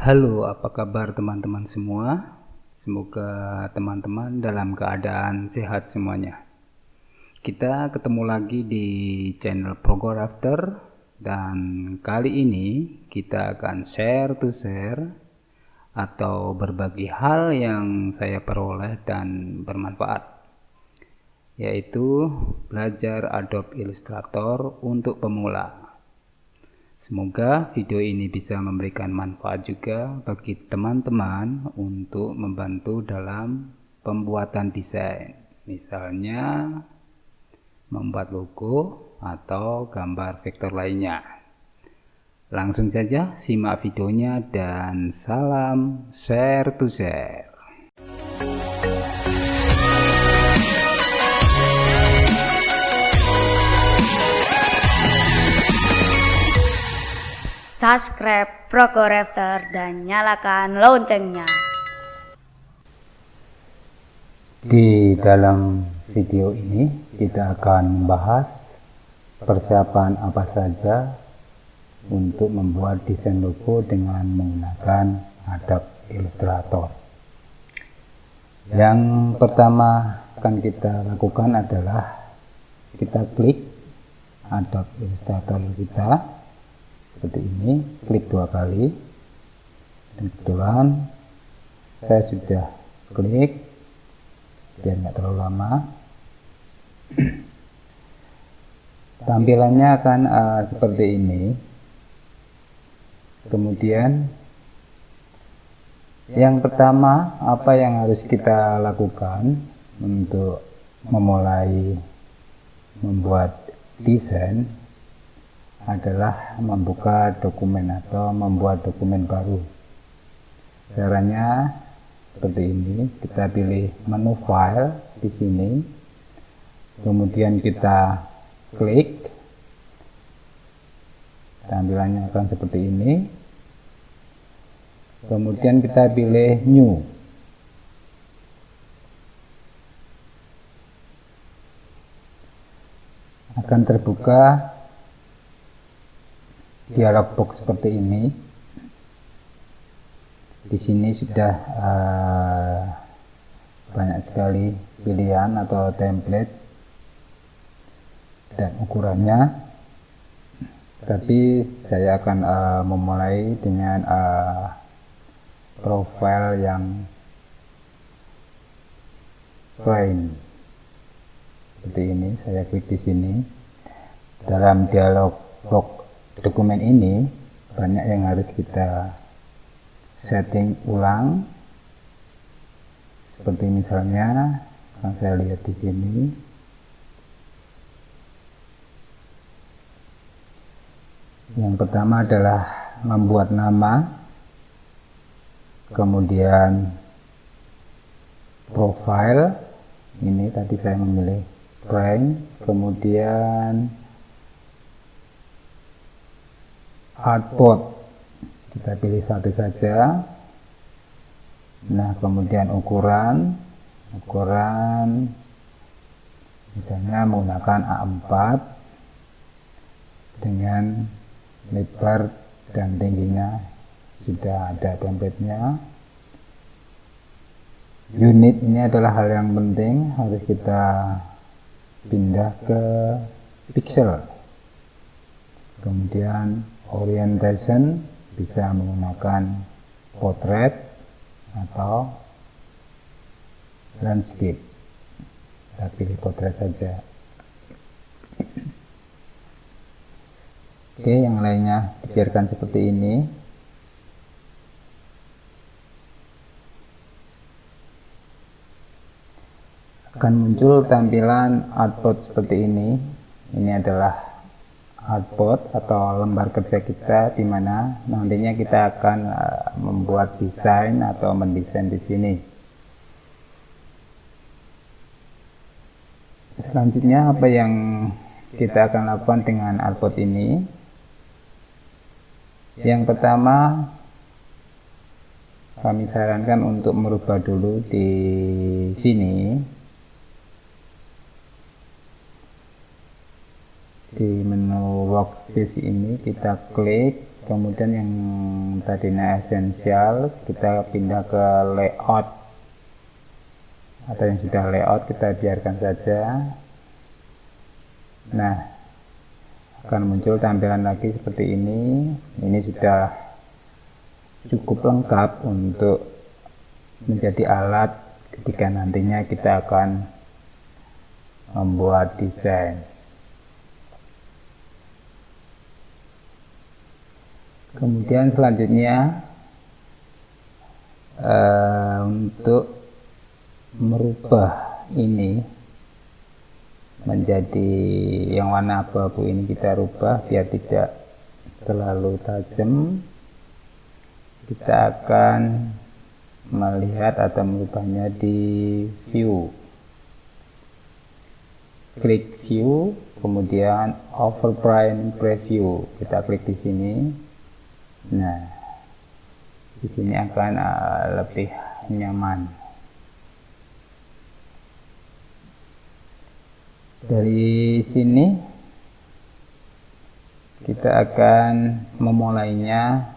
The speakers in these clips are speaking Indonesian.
Halo, apa kabar teman-teman semua? Semoga teman-teman dalam keadaan sehat semuanya. Kita ketemu lagi di channel Prografter dan kali ini kita akan share to share atau berbagi hal yang saya peroleh dan bermanfaat, yaitu belajar Adobe Illustrator untuk pemula. Semoga video ini bisa memberikan manfaat juga bagi teman-teman untuk membantu dalam pembuatan desain, misalnya membuat logo atau gambar vektor lainnya. Langsung saja simak videonya dan salam share to share. Subscribe Prografter dan nyalakan loncengnya. Di dalam video ini kita akan membahas persiapan apa saja untuk membuat desain logo dengan menggunakan Adobe Illustrator. Yang pertama akan kita lakukan adalah kita klik Adobe Illustrator kita seperti ini, klik 2 kali, dan kebetulan saya sudah klik biar nggak terlalu lama. Tampilannya akan seperti ini. Kemudian yang pertama, apa yang harus kita lakukan untuk memulai membuat desain adalah membuka dokumen atau membuat dokumen baru. Caranya seperti ini, kita pilih menu file di sini, kemudian kita klik, tampilannya akan seperti ini, kemudian kita pilih new. Akan terbuka dialog box seperti ini. Di sini sudah banyak sekali pilihan atau template dan ukurannya, tapi saya akan memulai dengan profile yang plain seperti ini. Saya klik di sini. Dalam dialog box dokumen ini banyak yang harus kita setting ulang, seperti misalnya yang saya lihat di sini. Yang pertama adalah membuat nama, kemudian profile, ini tadi saya memilih plain, kemudian artboard, kita pilih satu saja. Nah, kemudian ukuran misalnya menggunakan A4 dengan lebar dan tingginya sudah ada template-nya. Unit ini adalah hal yang penting, harus kita pindah ke pixel. Kemudian orientation bisa menggunakan portrait atau landscape. Kita pilih portrait saja. Oke, yang lainnya dibiarkan seperti ini. Akan muncul tampilan artboard seperti ini. Ini adalah artboard atau lembar kerja kita, di mana nantinya kita akan membuat desain atau mendesain di sini. Selanjutnya apa yang kita akan lakukan dengan artboard ini? Yang pertama, kami sarankan untuk merubah dulu di sini. Di menu workspace ini kita klik Kemudian yang tadinya esensial kita pindah ke layout, atau yang sudah layout kita biarkan saja. Nah, akan muncul tampilan lagi seperti ini. Ini sudah cukup lengkap untuk menjadi alat ketika nantinya kita akan membuat desain. Kemudian selanjutnya untuk merubah ini menjadi yang warna abu-abu ini, kita rubah biar tidak terlalu tajam. Kita akan melihat atau merubahnya di view, klik view, kemudian overprint preview, kita klik di sini. Nah, di sini akan lebih nyaman. Dari sini kita akan memulainya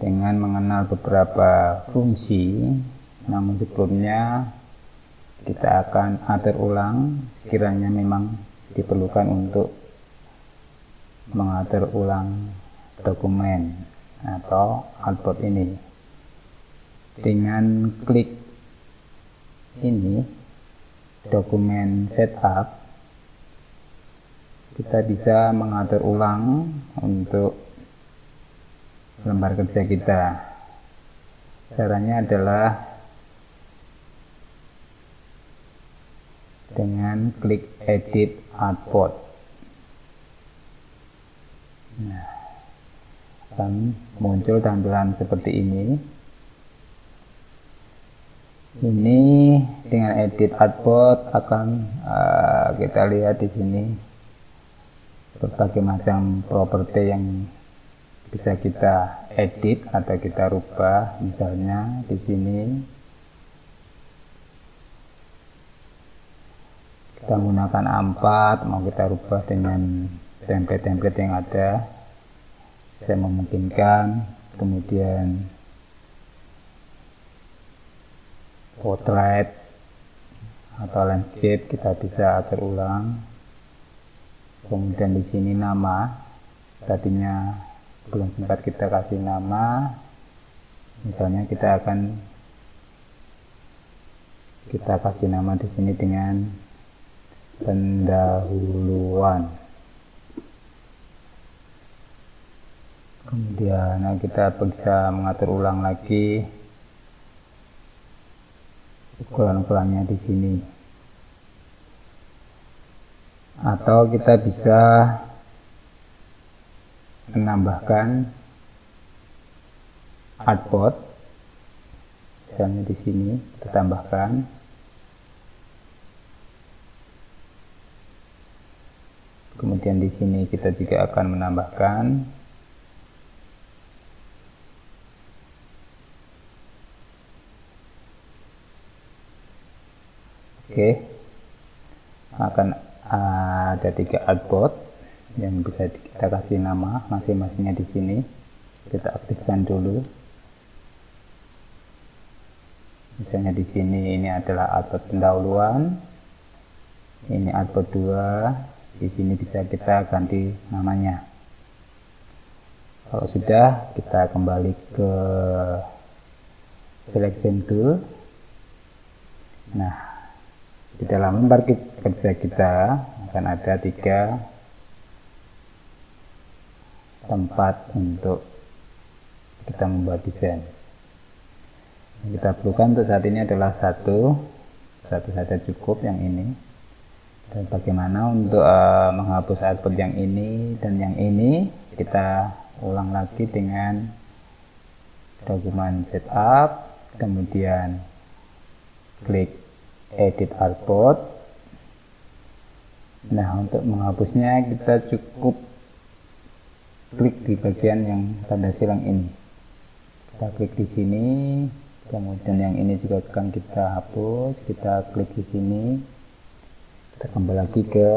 dengan mengenal beberapa fungsi, namun sebelumnya kita akan atur ulang sekiranya memang diperlukan untuk mengatur ulang dokumen atau artboard ini. Dengan klik ini, dokumen setup, kita bisa mengatur ulang untuk lembar kerja kita. Caranya adalah dengan klik edit artboard. Nah, akan muncul tampilan seperti ini. Ini dengan edit artboard akan kita lihat di sini berbagai macam properti yang bisa kita edit atau kita rubah. Misalnya di sini kita menggunakan A4, mau kita rubah dengan template-template yang ada, saya memungkinkan. Kemudian portrait atau landscape kita bisa atur ulang. Kemudian di sini nama, tadinya belum sempat kita kasih nama, misalnya kita kasih nama di sini dengan pendahuluan. Kemudian kita bisa mengatur ulang lagi ukuran-ukurannya di sini, atau kita bisa menambahkan artboard. Misalnya di sini kita tambahkan. Kemudian di sini kita juga akan menambahkan. Oke, akan ada 3 artboard yang bisa kita kasih nama masing-masingnya di sini. Kita aktifkan dulu. Misalnya di sini ini adalah artboard pendahuluan, ini artboard 2, di sini bisa kita ganti namanya. Kalau sudah, kita kembali ke selection tool. Nah, di dalam lembar kerja kita akan ada 3 tempat untuk kita membuat desain. Yang kita perlukan untuk saat ini adalah satu saja cukup, yang ini. Dan bagaimana untuk menghapus artboard yang ini dan yang ini, kita ulang lagi dengan dokumen setup, kemudian klik edit artboard. Nah, untuk menghapusnya kita cukup klik di bagian yang tanda silang ini. Kita klik di sini, kemudian yang ini juga akan kita hapus. Kita klik di sini, kita kembali lagi ke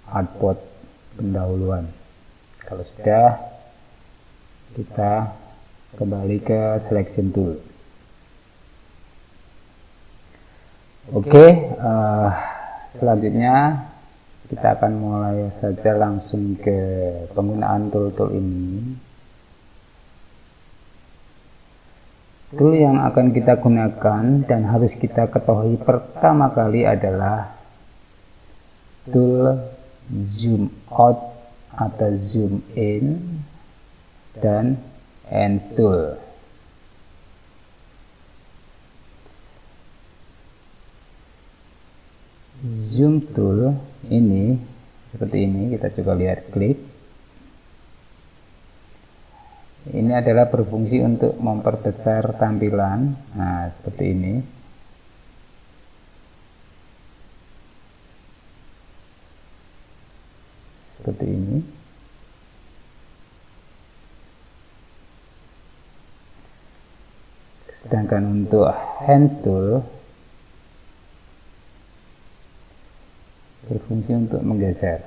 artboard pendahuluan. Kalau sudah, kita kembali ke selection tool. Oke, selanjutnya kita akan mulai saja langsung ke penggunaan tool-tool ini. Tool yang akan kita gunakan dan harus kita ketahui pertama kali adalah tool zoom out atau zoom in dan end tool. Zoom tool ini seperti ini, kita coba lihat, klik. Ini adalah berfungsi untuk memperbesar tampilan. Nah, seperti ini. Seperti ini. Sedangkan untuk hand tool berfungsi untuk menggeser.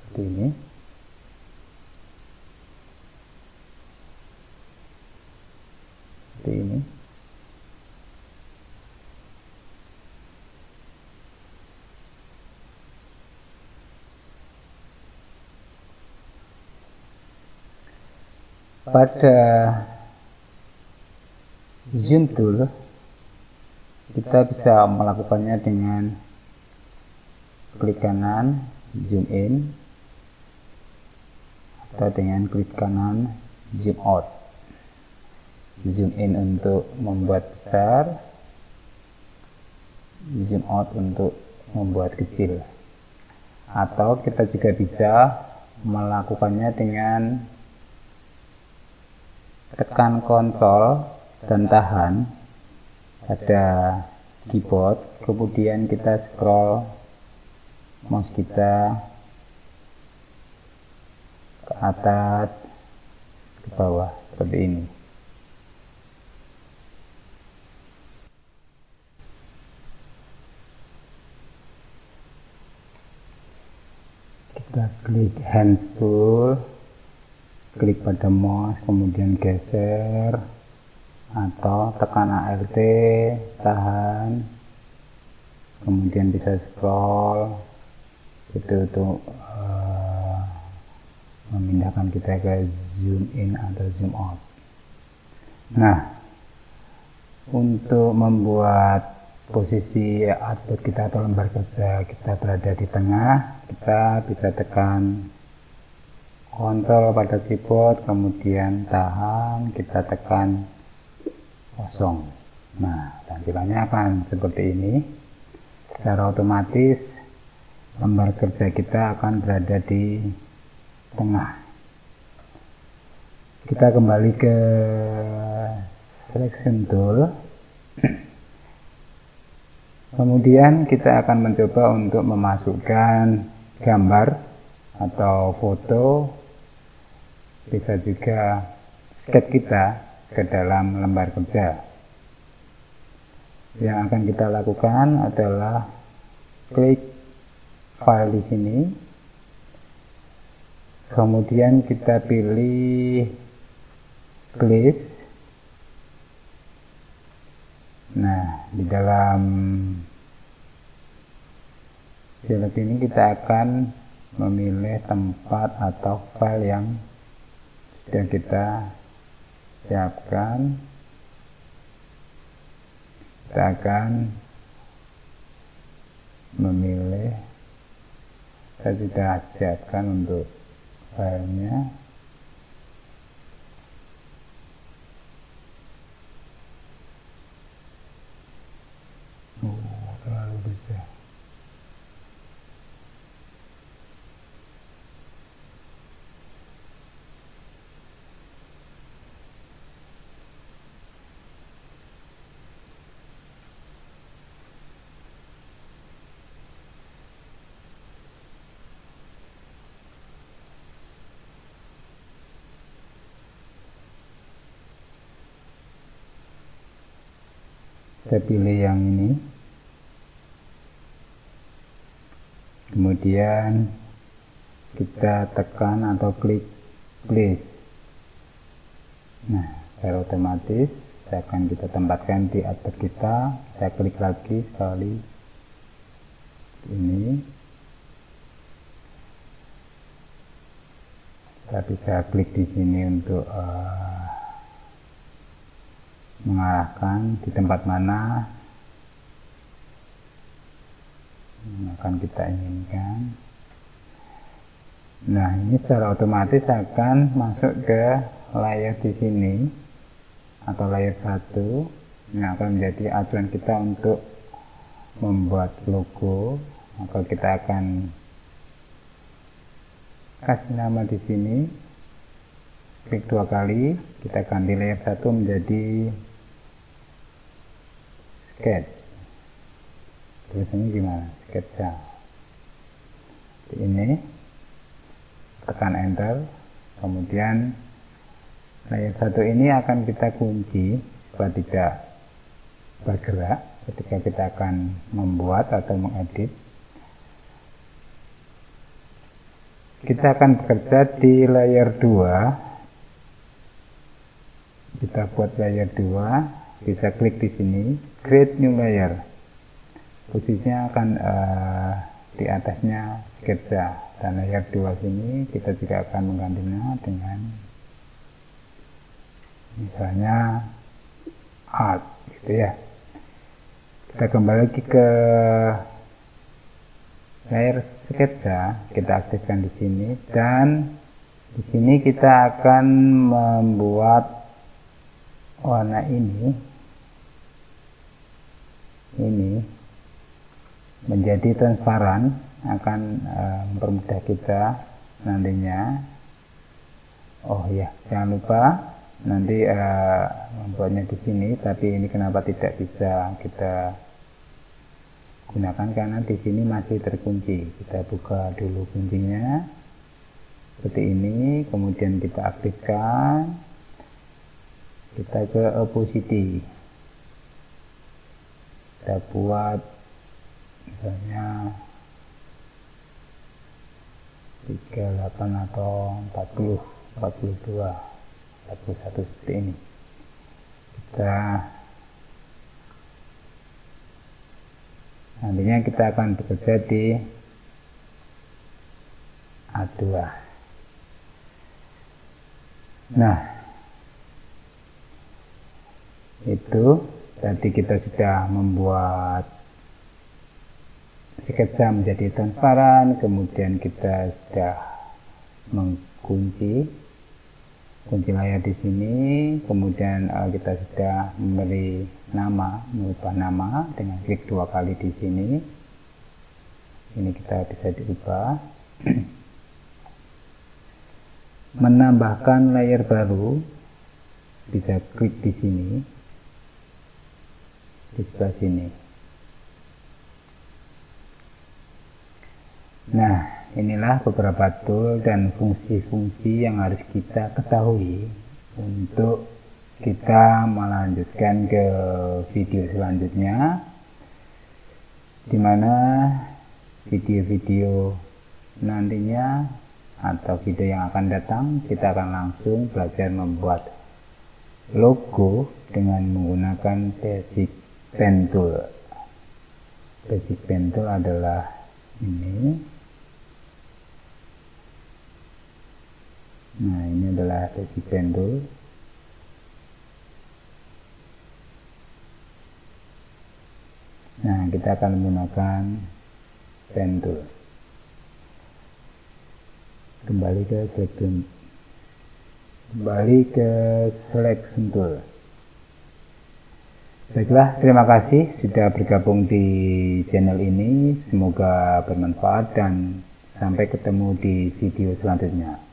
Seperti ini. Seperti ini. Pada zoom tool kita bisa melakukannya dengan klik kanan zoom in atau dengan klik kanan zoom out. Zoom in untuk membuat besar, zoom out untuk membuat kecil. Atau kita juga bisa melakukannya dengan tekan kontrol dan tahan pada keyboard, kemudian kita scroll mouse kita ke atas, ke bawah, seperti ini. Kita klik hand tool, klik pada mouse, kemudian geser, atau tekan ALT, tahan, kemudian bisa scroll, itu untuk memindahkan kita ke zoom in atau zoom out. Nah, untuk membuat posisi output kita atau lembar kerja kita berada di tengah, kita bisa tekan kontrol pada keyboard, kemudian tahan, kita tekan kosong. Nah, tampilannya akan seperti ini. Secara otomatis lembar kerja kita akan berada di tengah. Kita kembali ke selection tool. Kemudian kita akan mencoba untuk memasukkan gambar atau foto, bisa juga sketch kita ke dalam lembar kerja. Yang akan kita lakukan adalah klik file di sini, kemudian kita pilih place. Nah, di dalam field ini kita akan memilih tempat atau file yang sudah kita siapkan. Kita akan memilih, saya sudah siapkan untuk filenya. Terlalu besar. Kita pilih yang ini, kemudian kita tekan atau klik place. Nah, secara otomatis akan kita tempatkan di artboard kita. Saya klik lagi sekali ini, kita bisa klik di sini untuk mengarahkan di tempat mana yang akan kita inginkan. Nah, ini secara otomatis akan masuk ke layer di sini atau layer 1 yang akan menjadi acuan kita untuk membuat logo. Maka kita akan kasih nama di sini, klik 2 kali, kita ganti layer 1 menjadi sketch. Tulisannya gimana? Sketsa. Ini tekan enter, kemudian layer 1 ini akan kita kunci supaya tidak bergerak ketika kita akan membuat atau mengedit. Kita akan bekerja di layer 2. Kita buat layer 2, bisa klik di sini, create new layer. Posisinya akan di atasnya sketsa, dan layer 2 sini kita juga akan menggantinya dengan misalnya art gitu ya. Kita kembali lagi ke layer sketsa, kita aktifkan di sini, dan di sini kita akan membuat warna ini menjadi transparan, akan mempermudah kita nantinya. Oh ya, jangan lupa nanti membuatnya di sini, tapi ini kenapa tidak bisa kita gunakan karena di sini masih terkunci. Kita buka dulu kuncinya seperti ini, kemudian kita aktifkan, kita ke opacity, kita buat misalnya 38 atau 40, 42, 41 seperti ini. Nantinya kita akan bekerja di A2. Nah, itu tadi kita sudah membuat sketsa menjadi transparan, kemudian kita sudah kunci layar di sini, kemudian kita sudah memberi nama, mengubah nama dengan klik 2 kali di sini. Ini kita bisa diubah. Menambahkan layer baru, bisa klik di sini, di sebelah sini. Nah, inilah beberapa tool dan fungsi-fungsi yang harus kita ketahui untuk kita melanjutkan ke video selanjutnya, di mana video-video nantinya atau video yang akan datang kita akan langsung belajar membuat logo dengan menggunakan Basic Pen Tool. Basic Pen Tool adalah ini. Nah, ini adalah Basic Pen Tool. Nah, kita akan menggunakan Pen Tool. Kembali ke Selection Tool. Baiklah, terima kasih sudah bergabung di channel ini. Semoga bermanfaat dan sampai ketemu di video selanjutnya.